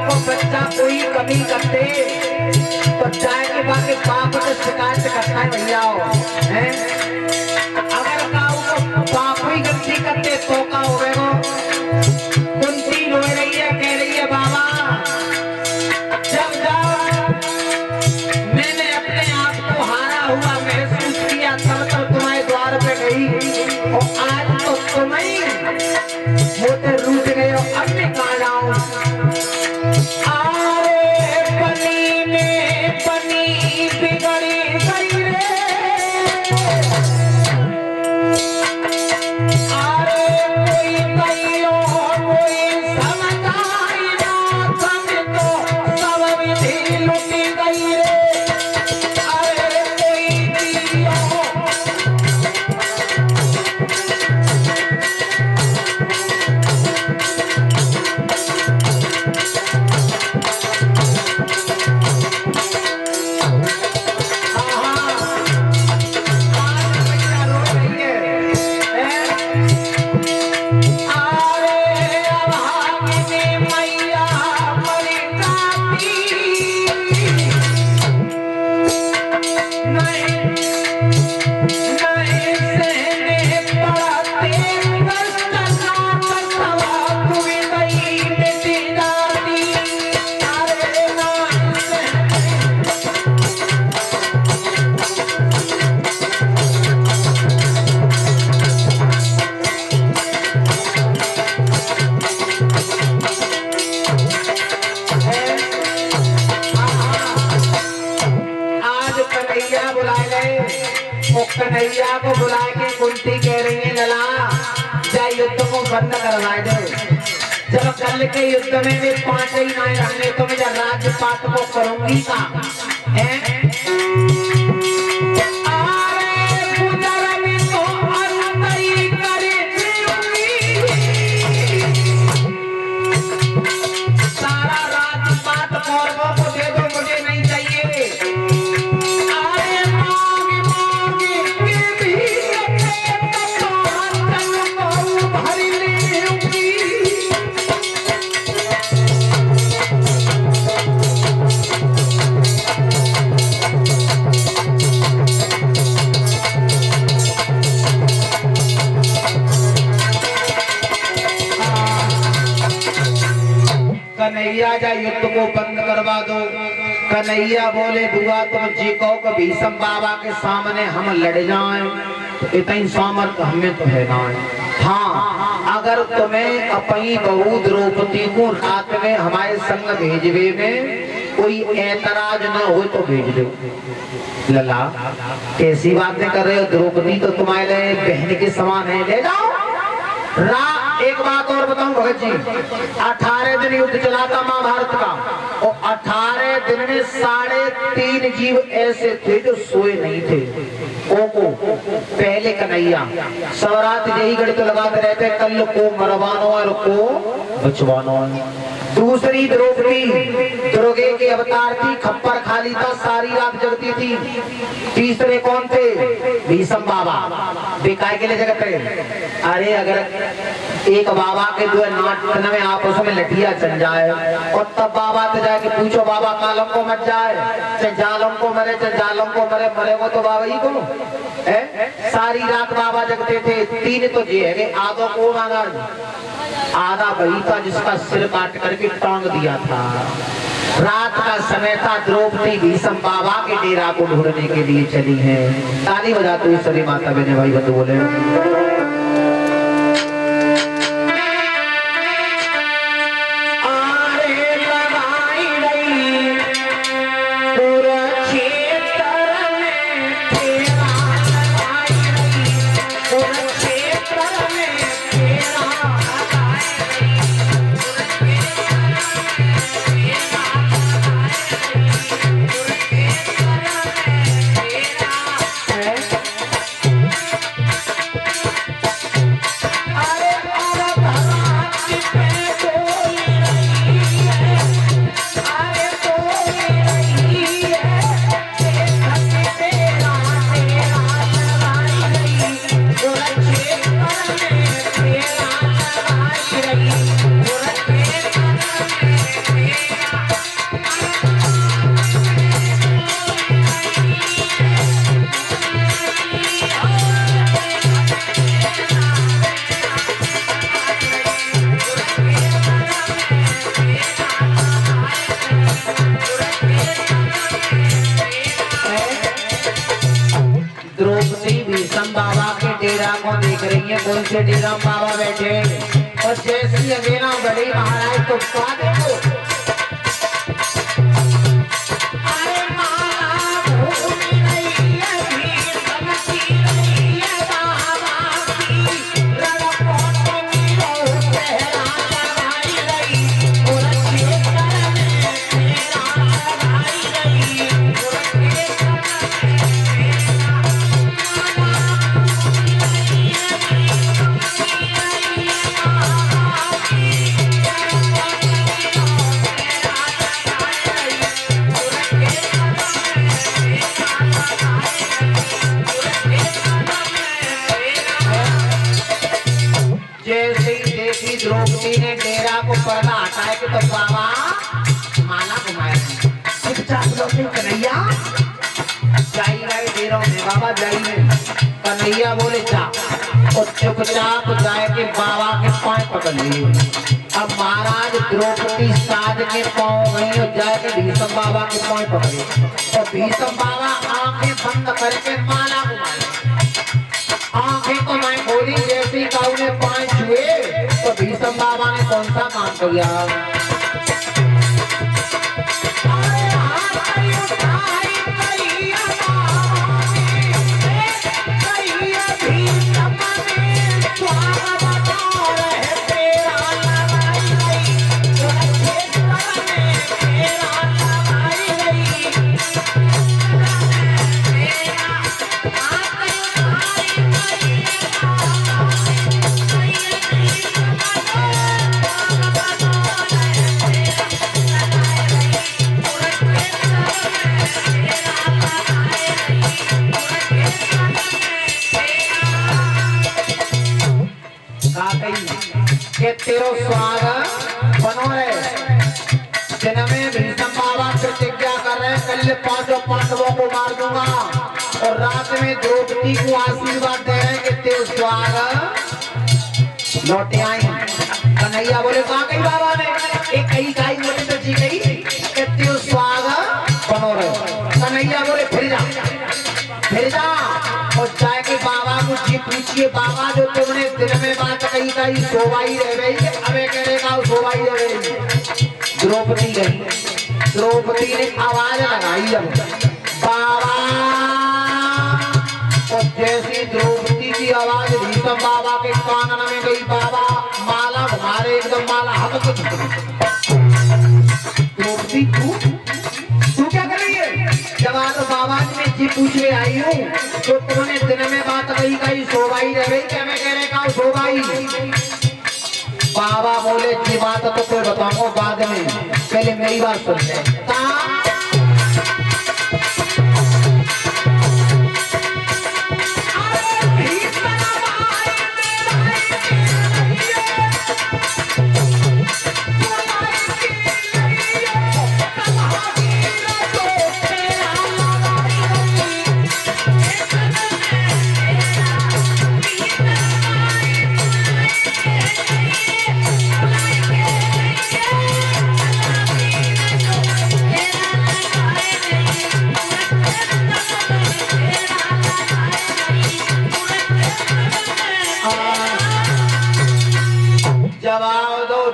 को बच्चा कोई कमी करते तो चाय के बाद बाप से शिकायत करता है भैया हैं। अगर काऊ को बाप ही गलती करते तो का होगा। कुंती रो रही है, कह रही है बाबा जब मैंने अपने आप को हारा हुआ महसूस किया तब तक तुम्हारे द्वार पे गई और आज तो तुम ही मुझे रूठ गए हो। अब मैं कहाँ जाऊं? आरे पनी में पनी बिगड़ी गई रे। आरे कोई कहियो कोई समझाई ना समझ तो सब विधि लुटी गई रे। अरे कोई दियो कन्हैया को बुला के कुंती कह रही है लला जा युद्ध को बंद करवा दे। जब कल के युद्ध में भी 5 ही नहीं रहने तो मैं राज्यपात को करूंगी का है। सारा राज्यपात कौरवों को दे दो, मुझे नहीं चाहिए। कन्हैया जा युद्ध को बंद करवा दो। कन्हैया बोले बुआ तुम जी कहो कि भीष्म बाबा के सामने हम लड़ जाएं तो इतनी सामर्थ्य हमें तो है ना। हाँ अगर तुम्हें अपनी बहू द्रौपदी को रात में हमारे संग भेजवे में कोई ऐतराज न हो तो भेज दो। लला कैसी बातें कर रहे हो? द्रौपदी तो तुम्हारे बहन के समान है, ले जाओ। एक बात और बताऊं भगत जी, 18 दिन युद्ध चला था महाभारत का और 18 दिन में 3.5 जीव ऐसे थे जो सोए नहीं थे। को पहले कन्हैया सवरात यही गणित लगाते रहते, कल को मरवानो और को बचवानो। दूसरी द्रौपदी दुर्गे के अवतार थी, खप्पर खाली था, सारी रात जगती थी। तीसरे कौन थे? भीष्म बाबा। बेकाय के लिए जगते? अरे अगर एक बाबा के दो नाटन में आपस में लठिया चल जाए और तब बाबा तो जाके पूछो बाबा कालम को मत जाए, चाहे जालम को मरे, चाहे जालम को मरे, मरेगो तो बाबा ही को है। सारी रात बाबा जगते थे। 3 तो ये है आधो को मांगा, आधा वही था जिसका सिर काट करके टांग दिया था। रात का समय था, द्रौपदी भीष्म बाबा के डेरा को ढूंढने के लिए चली है। ताली बजाते हुए सभी माता बहने भाई बंधु बोले से डेरा बाबा बैठे और जैसी अंगेना बड़ी महाराज तो क्या देखो द्रौपदी ने डेरा को पर्दा हटाए कि तो बाबा माला घुमाए चुपचाप लौटे कन्हैया जाई गए डेरों में बाबा जाई में कन्हैया बोले जा और चुपचाप जाए के बाबा के पांव पकड़ लिए। अब महाराज द्रौपदी साध के पांव गई और जाए के भीष्म बाबा के पांव पकड़े और भीष्म बाबा आंखें बंद करके माला घुमाए। आंखें तो मैं खोली जैसी काऊ ने पांव छुए तो भीष्म बाबा ने कौन सा काम किया। तेरो स्वागत बनो रहे जिनमें भीष्म बाबा प्रतिज्ञा कर रहे कल 5 पांडवों को मार दूंगा और रात में द्रौपदी को आशीर्वाद दे रहे कि तेरो स्वागत लौटे आई। कन्हैया बोले कहा कही बाबा ने एक कही गाई बोले तो जी गई कि तेरो स्वागत बनो रहे। कन्हैया बोले फिर जा और जाए के बाबा को जी पूछिए बाबा जो तुमने दिन में बात कही कही शोभाई रह गई अबे कहने का शोभाई रह गई। द्रौपदी गई द्रौपदी ने आवाज लगाई अब बाबा और जैसी द्रौपदी की आवाज भीष्म बाबा के कान में गई बाबा माला घुमारे एकदम माला हक द्रौपदी तू क्या कर रही है। जब आज बाबा ने जी पूछे आई हूँ तो तुमने दिन में बात कही कही शोभाई रह गई क्या मैं कह रहे का शोभाई। बाबा बोले जी बात तो कोई बताऊंगा बाद में पहले मेरी बात सुन ले।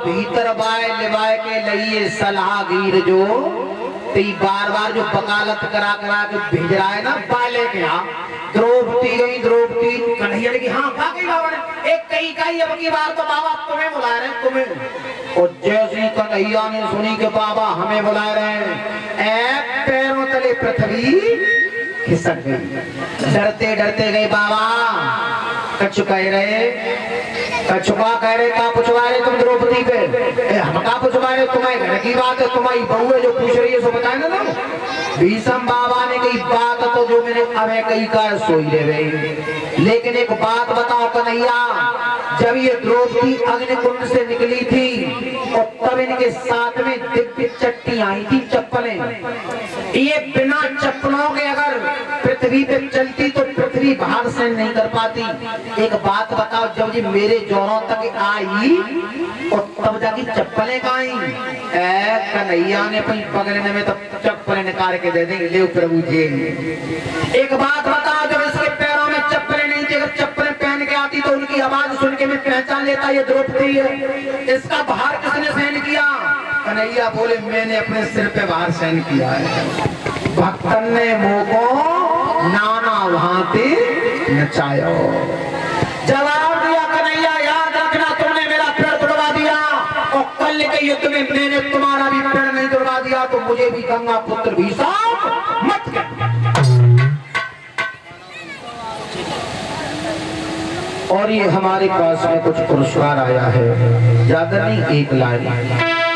भीतर बाय लिवाए के लिए सलाहगीर जो ती बार बार जो वकालत करा करा के भेज रहा है ना बाले के यहाँ द्रौपदी गई द्रौपदी कन्हैया ने की हाँ कहा गई बाबा ने एक कही कही अब की बार तो बाबा तुम्हें बुला रहे हैं तुम्हें। और जैसी कन्हैया ने सुनी के बाबा हमें बुला रहे हैं पैरों तले पृथ्वी खिसक गई। डरते डरते गए बाबा कछु कह रहे कछुआ कह रहे का पूछवा रहे तुम द्रौपदी पे हम का पूछवा रहे तुम्हारे घर की बात है तुम्हारी बहू है जो पूछ रही है सो बताए ना तुम। भीष्म बाबा ने कही बात तो जो मैंने अबे कही कर सोई रहे लेकिन एक बात बताओ कन्हैया जब ये द्रौपदी अग्निकुंड से निकली थी और तब इनके साथ में दिव्य चट्टी आई थी चप्पलें ये बिना चप्पलों के अगर पृथ्वी पे चलती तो पृथ्वी बाहर से नहीं कर पाती। एक बात बताओ जब जी मेरे जोरों तक आई और तब जाके चप्पलें कहाँ आई। कन्हैया ने पकड़ने में तब चप्पलें निकाल के दे देंगे ले प्रभु जी। एक बात बताओ जब इसके पैरों में चप्पलें नहीं थी अगर चप्पलें पहन के आती तो उनकी आवाज सुन के मैं पहचान लेता ये द्रौपदी है। इसका भार किसने सहन किया? कन्हैया बोले मैंने अपने सिर पे भार सहन किया है। भक्तन ने मोह को नाना भांति नचायो। जवाब दिया कन्हैया, याद रखना तुमने मेरा पेड़ तोड़वा दिया और कल के युद्ध में मैंने तुम्हारा भी पेड़ नहीं तोड़वा दिया तो मुझे भी गंगा पुत्र भीषम मत कर। और ये हमारे पास में कुछ पुरस्कार आया है, ज्यादा नहीं, एक लाइन।